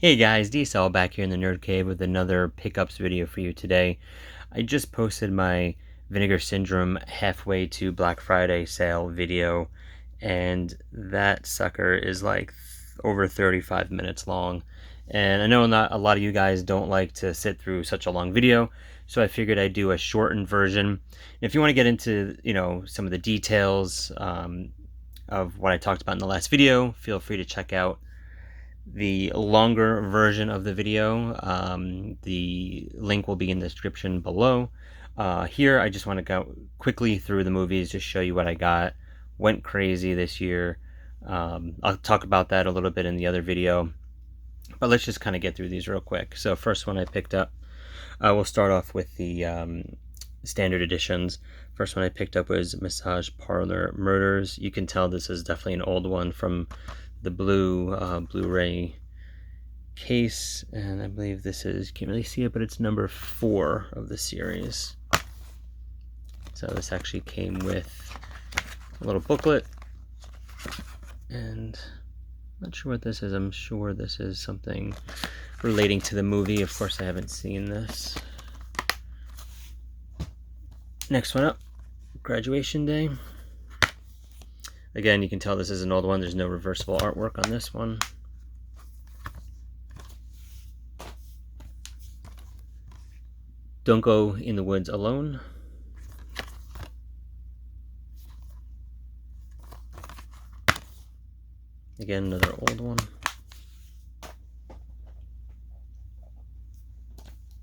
Hey guys, DSL back here in the Nerd Cave with another pickups video for you today. I just posted my Vinegar Syndrome halfway to Black Friday sale video, and that sucker is like over 35 minutes long. And I know not a lot of you guys don't like to sit through such a long video, so I figured I'd do a shortened version. And if you want to get into, some of the details of what I talked about in the last video, feel free to check out the longer version of the video. The link will be in the description below. Here I just want to go quickly through the movies, just show you what I got. Went crazy this year. I'll talk about that a little bit in the other video, but let's just kind of get through these real quick. So first one I picked up, we'll start off with the standard editions. First one I picked up was Massage Parlor Murders. You can tell this is definitely an old one from the blue Blu-ray case, and I believe this is, can't really see it, but it's number 4 of the series. So this actually came with a little booklet, and I'm not sure what this is. I'm sure this is something relating to the movie. Of course I haven't seen this. Next one up, Graduation Day. Again, you can tell this is an old one. There's no reversible artwork on this one. Don't Go in the Woods Alone. Again, another old one.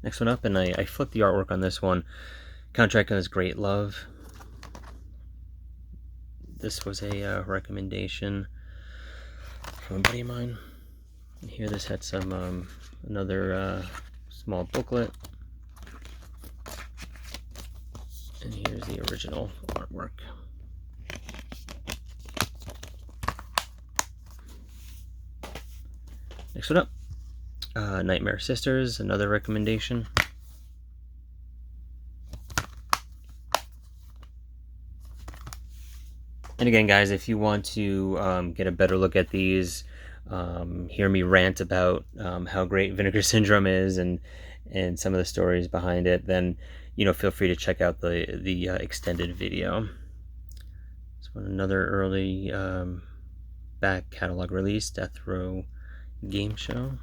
Next one up, and I flipped the artwork on this one. Contract as Great Love. This was a recommendation from a buddy of mine. And here this had some another small booklet. And here's the original artwork. Next one up, Nightmare Sisters, another recommendation. And again, guys, if you want to get a better look at these, hear me rant about how great Vinegar Syndrome is and some of the stories behind it, then feel free to check out the extended video. So another early back catalog release, Death Row Game Show.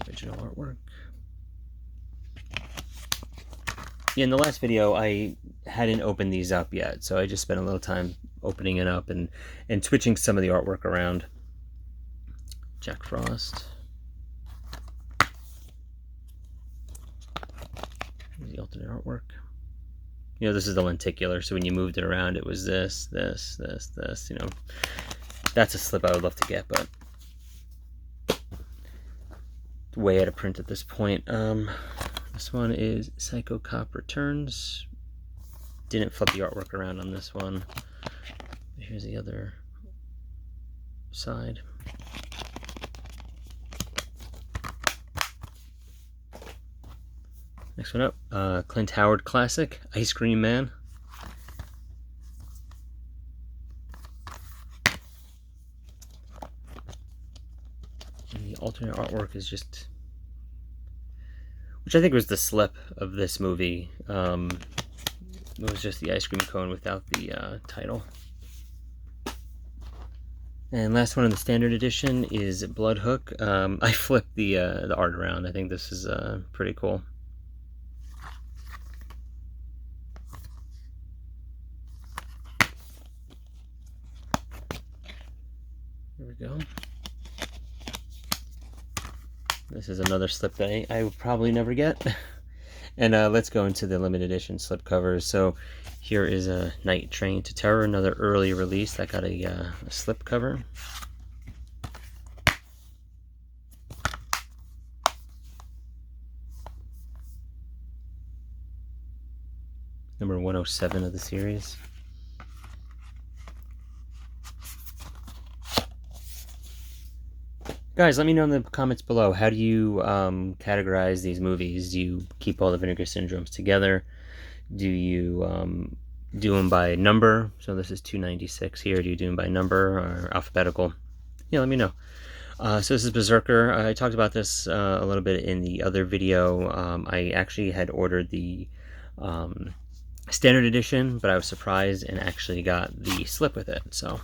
Original artwork. Yeah, in the last video, I hadn't opened these up yet, so I just spent a little time opening it up and switching some of the artwork around. Jack Frost. Here's the alternate artwork. This is the lenticular, so when you moved it around, it was this. That's a slip I would love to get, but it's way out of print at this point. This one is Psycho Cop Returns. Didn't flip the artwork around on this one. Here's the other side. Next one up, Clint Howard classic, Ice Cream Man. And the alternate artwork is just, which I think was the slip of this movie. It was just the ice cream cone without the title. And last one in the standard edition is Blood Hook. I flipped the art around. I think this is pretty cool. Here we go. This is another slip that I will probably never get. And let's go into the limited edition slip covers. So here is a Night Train to Terror, another early release that got a slip cover. Number 107 of the series. Guys, let me know in the comments below, how do you categorize these movies? Do you keep all the Vinegar Syndromes together? Do you do them by number. So this is 296 here. Do you do them by number or alphabetical? Yeah, let me know. So this is Berserker. I talked about this a little bit in the other video. I actually had ordered the standard edition, but I was surprised and actually got the slip with it. So,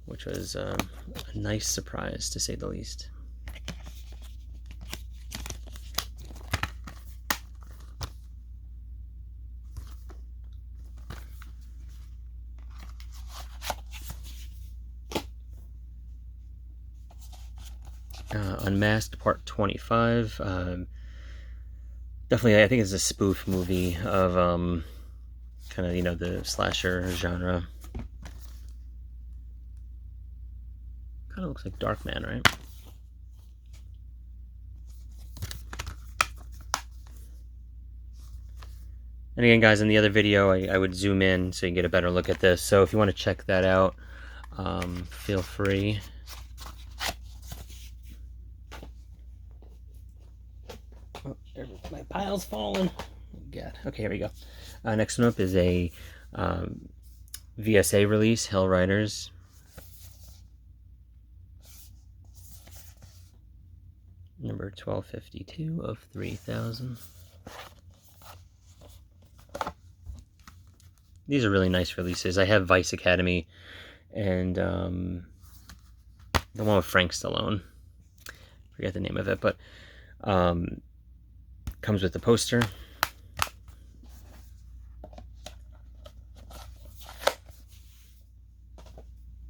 which was a nice surprise to say the least. Unmasked Part 25. Definitely, I think it's a spoof movie of kind of, you know, the slasher genre. Kind of looks like Darkman, right? And again, guys, in the other video, I would zoom in so you can get a better look at this. So if you want to check that out, feel free. Oh, my pile's falling. God. Okay, here we go. Next one up is a VSA release, Hell Riders. Number 1252 of 3000. These are really nice releases. I have Vice Academy and the one with Frank Stallone. Forget the name of it, but comes with the poster.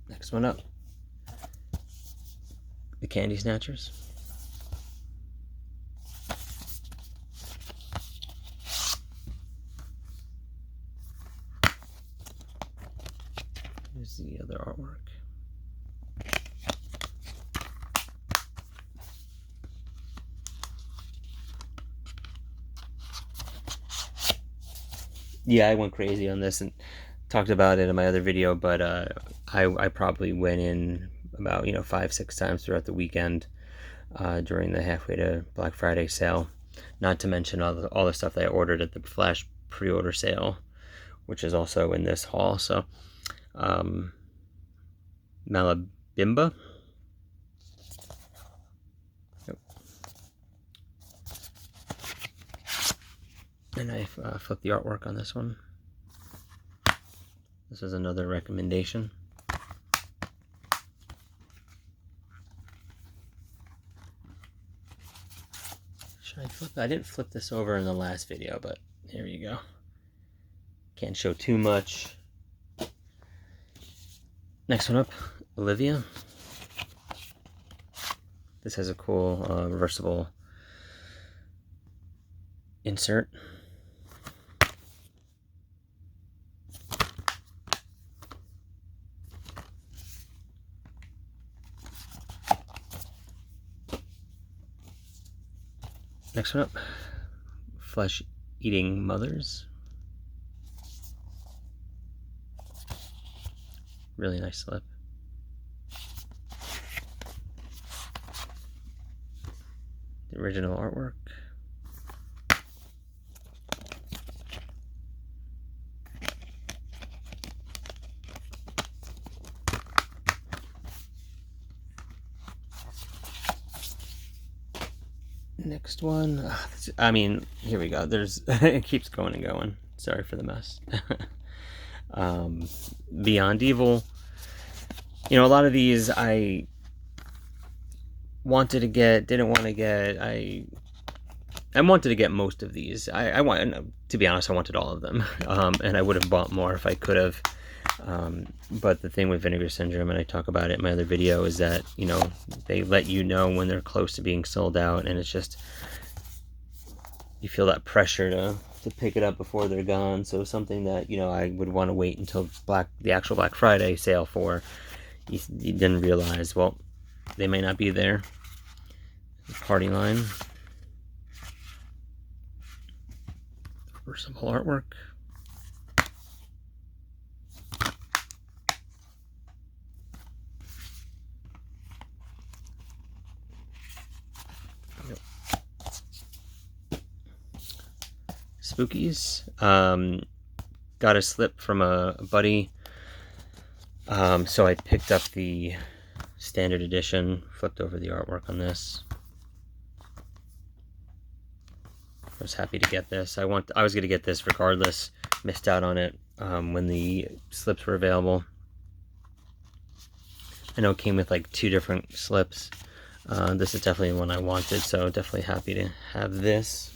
Next one up, the Candy Snatchers. Here's the other artwork. Yeah, I went crazy on this and talked about it in my other video, but I probably went in about 5-6 times throughout the weekend during the halfway to Black Friday sale. Not to mention all the stuff that I ordered at the Flash pre-order sale, which is also in this haul. So Malabimba. Yep. And I flipped the artwork on this one. This is another recommendation. Should I flip? I didn't flip this over in the last video, but here you go. Can't show too much. Next one up, Olivia. This has a cool reversible insert. Next one up, Flesh-Eating Mothers. Really nice slip. The original artwork. Next one, I mean, here we go. There's it keeps going and going. Sorry for the mess. Beyond Evil. A lot of these I wanted to get, didn't want to get. I wanted to get most of these. I want, to be honest, I wanted all of them, and I would have bought more if I could have. But the thing with Vinegar Syndrome, and I talk about it in my other video, is that they let you know when they're close to being sold out, and it's just you feel that pressure to pick it up before they're gone. So something that I would want to wait until the actual Black Friday sale for. You didn't realize, well, they may not be there. Party line. Reversible artwork. spookies. Got a slip from a buddy, so I picked up the standard edition, flipped over the artwork on this. I was happy to get this. I was going to get this regardless. Missed out on it when the slips were available. I know it came with like 2 different slips. This is definitely one I wanted, so definitely happy to have this.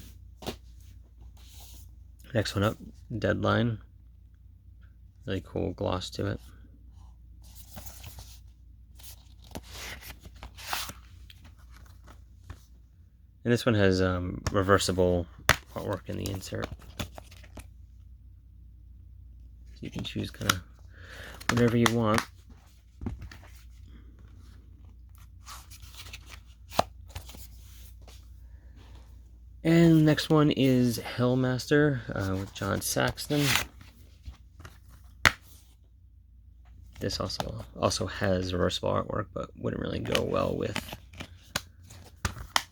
Next one up, Deadline. Really cool gloss to it. And this one has reversible artwork in the insert. So you can choose kind of whatever you want. And next one is Hellmaster with John Saxton. This also has reversible artwork, but wouldn't really go well with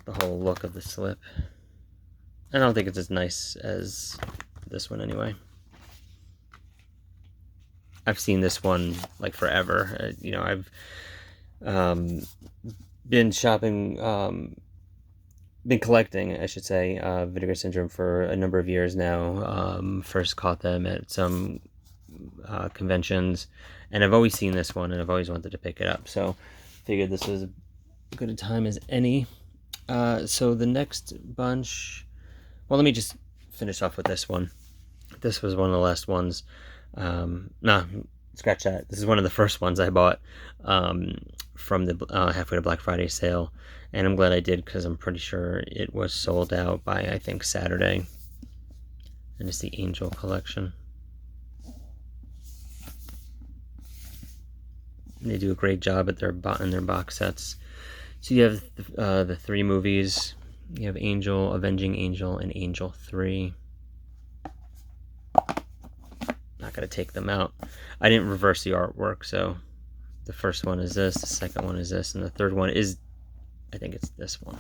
the whole look of the slip. I don't think it's as nice as this one anyway. I've seen this one like forever. You know, I've been shopping, been collecting, I should say, Vinegar Syndrome for a number of years now. First caught them at some conventions, and I've always seen this one, and I've always wanted to pick it up. So figured this was as good a time as any. So the next bunch, well, let me just finish off with this one. This was one of the last ones. Nah, scratch that. This is one of the first ones I bought from the halfway to Black Friday sale, and I'm glad I did because I'm pretty sure it was sold out by, I think, Saturday. And it's the Angel collection. They do a great job at in their box sets. So you have the 3 movies. You have Angel, Avenging Angel, and Angel 3. Not going to take them out. I didn't reverse the artwork, so the first one is this, the second one is this, and the third one is, I think it's this one.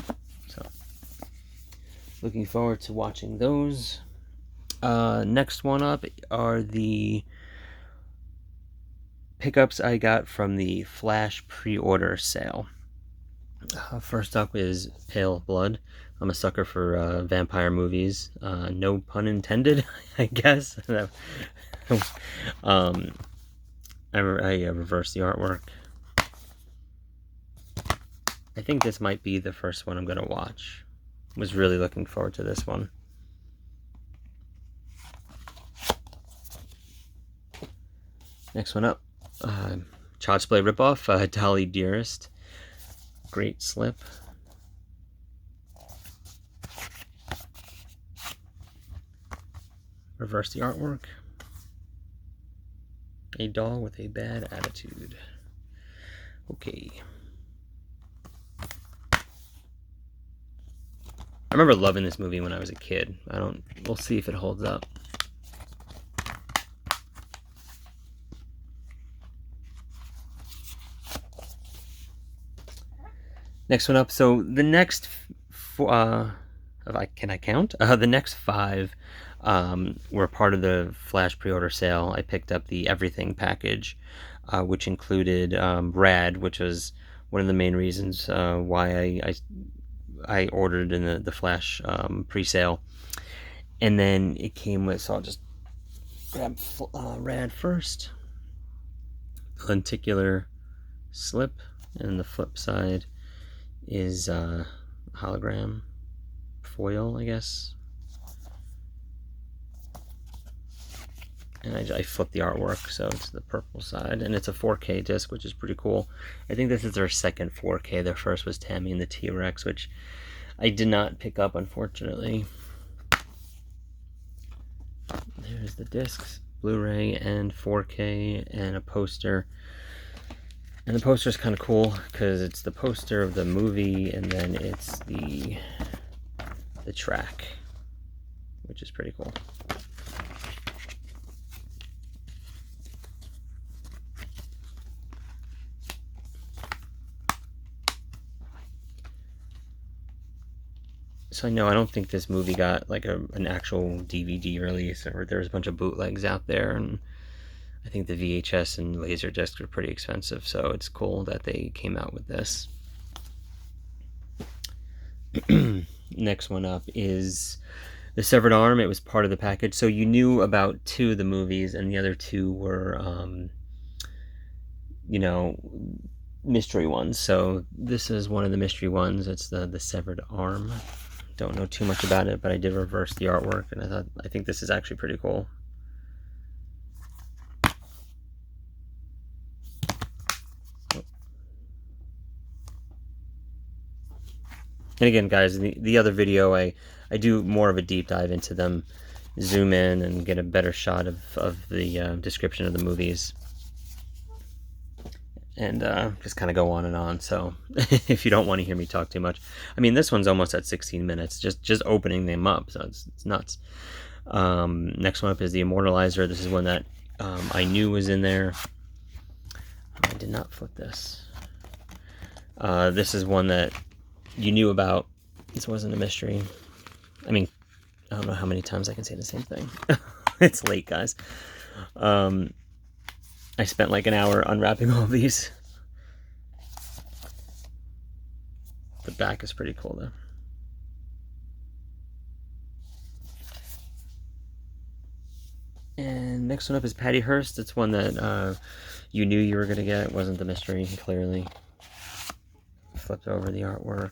So looking forward to watching those. Next one up are the pickups I got from the Flash pre-order sale. First up is Pale Blood. I'm a sucker for vampire movies. No pun intended, I guess. I reversed the artwork. I think this might be the first one I'm going to watch. Was really looking forward to this one. Next one up, Child's Play ripoff, Dolly Dearest. Great slip. Reverse the artwork. A doll with a bad attitude. Okay. I remember loving this movie when I was a kid. We'll see if it holds up. Next one up. So the next, can I count? The next 5 were part of the Flash pre-order sale. I picked up the Everything package, which included Rad, which was one of the main reasons why I ordered in the Flash pre-sale. And then it came with, so I'll just grab Rad first. Lenticular slip, and the flip side is hologram foil, I guess. And I flipped the artwork, so it's the purple side, and it's a 4K disc, which is pretty cool. I think this is their second 4K. Their first was Tammy and the T-Rex, which I did not pick up, unfortunately. There's the discs, Blu-ray and 4K, and a poster. And the poster is kind of cool because it's the poster of the movie, and then it's the track, which is pretty cool. So no, I don't think this movie got like an actual DVD release, or there was a bunch of bootlegs out there, and I think the VHS and laser discs are pretty expensive, so it's cool that they came out with this. Next one up is the Severed Arm. It was part of the package, so you knew about 2 of the movies, and the other 2 were, you know, mystery ones. So this is one of the mystery ones. It's the Severed Arm. Don't know too much about it, but I did reverse the artwork, and I think this is actually pretty cool. And again, guys, the other video, I do more of a deep dive into them, zoom in and get a better shot of the description of the movies, and just kind of go on and on. So if you don't want to hear me talk too much, I mean, this one's almost at 16 minutes, just opening them up, so it's nuts. Next one up is the Immortalizer. This is one that I knew was in there. I did not flip this. This is one that you knew about. This wasn't a mystery. I mean, I don't know how many times I can say the same thing. It's late, guys. I spent like an hour unwrapping all of these. The back is pretty cool, though. And next one up is Patty Hearst. It's one that you knew you were going to get. It wasn't the mystery, clearly. Flipped over the artwork.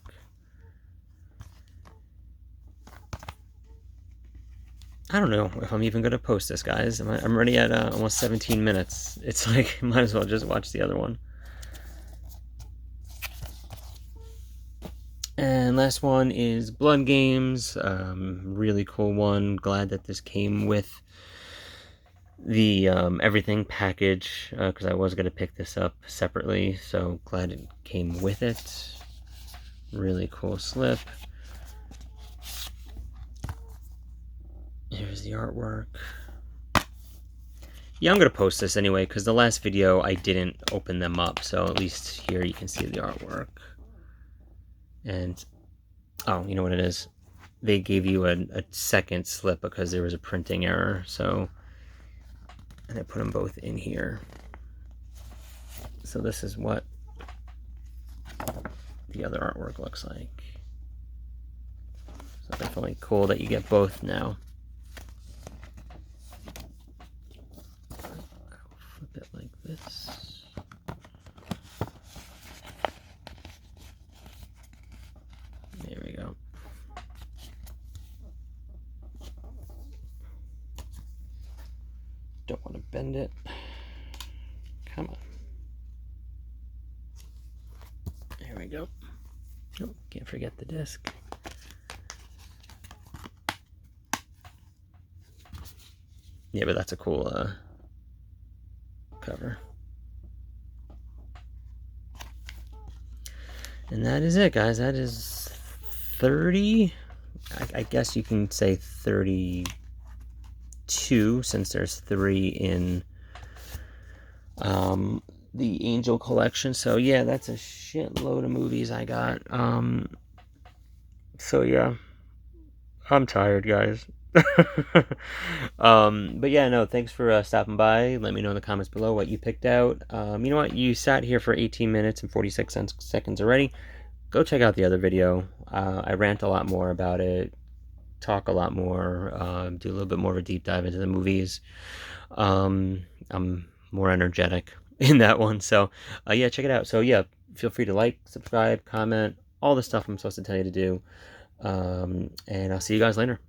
I don't know if I'm even going to post this, guys. I'm already at almost 17 minutes. It's like, might as well just watch the other one. And last one is Blood Games. Really cool one. Glad that this came with the everything package, because I was going to pick this up separately, so glad it came with it. Really cool slip. Here's the artwork. Yeah, I'm going to post this anyway, because the last video I didn't open them up, so at least here you can see the artwork. And, oh, you know what it is? They gave you a second slip because there was a printing error, so... And I put them both in here. So this is what the other artwork looks like. So definitely cool that you get both now. I'll flip it like this. There we go. Don't want to bend it. Come on. There we go. Oh, can't forget the disc. Yeah, but that's a cool cover. And that is it, guys. That is 30. I guess you can say 32, since there's 3 in the Angel collection. So yeah, that's a shitload of movies I got. So yeah, I'm tired, guys. But yeah, no, thanks for stopping by. Let me know in the comments below what you picked out. You know what, you sat here for 18 minutes and 46 seconds already. Go check out the other video. I rant a lot more about it, talk a lot more, do a little bit more of a deep dive into the movies. I'm more energetic in that one, so yeah, check it out. So yeah, feel free to like, subscribe, comment, all the stuff I'm supposed to tell you to do, and I'll see you guys later.